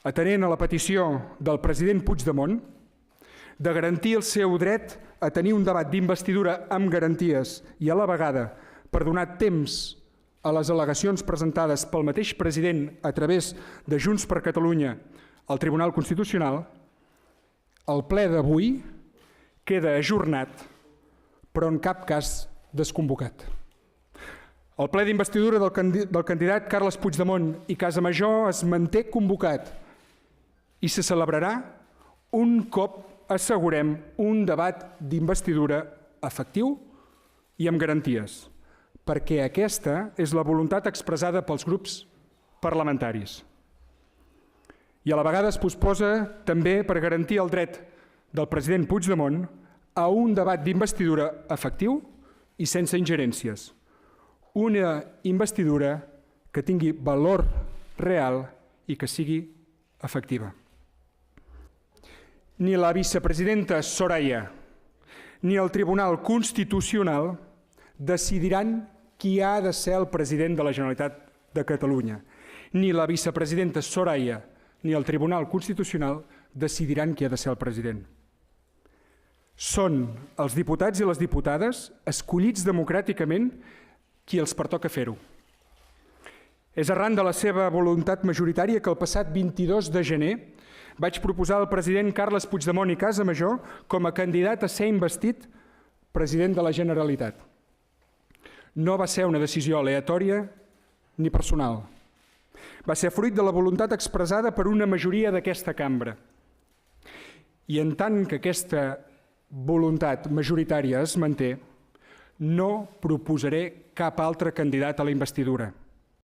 atenent a la petició del president Puigdemont de garantir el seu dret a tenir un debat d'investidura amb garanties i a la vegada per donar temps a les al·legacions presentades pel mateix president a través de Junts per Catalunya al Tribunal Constitucional, el ple d'avui queda ajornat, però en cap cas desconvocat. El ple d'investidura del candidat Carles Puigdemont i Casamajó es manté convocat i se celebrarà un cop assegurem un debat d'investidura efectiu i amb garanties, perquè aquesta és la voluntat expressada pels grups parlamentaris. I a la vegada es posposa també per garantir el dret del president Puigdemont a un debat d'investidura efectiu i sense ingerències. Una investidura que tingui valor real i que sigui efectiva. Ni la vicepresidenta Soraya ni el Tribunal Constitucional decidiran qui ha de ser el president de la Generalitat de Catalunya. Ni la vicepresidenta Soraya ni el Tribunal Constitucional decidiran qui ha de ser el president. Són els diputats i les diputades escollits democràticament qui els pertoca fer-ho. És arran de la seva voluntat majoritària que el passat 22 de gener vaig proposar al president Carles Puigdemont i Casamajó com a candidat a ser investit president de la Generalitat. No va ser una decisió aleatòria ni personal. Va ser fruit de la voluntat expressada per una majoria d'aquesta cambra. I en tant que aquesta voluntat majoritària es manté, no proposaré cap altre candidat a la investidura.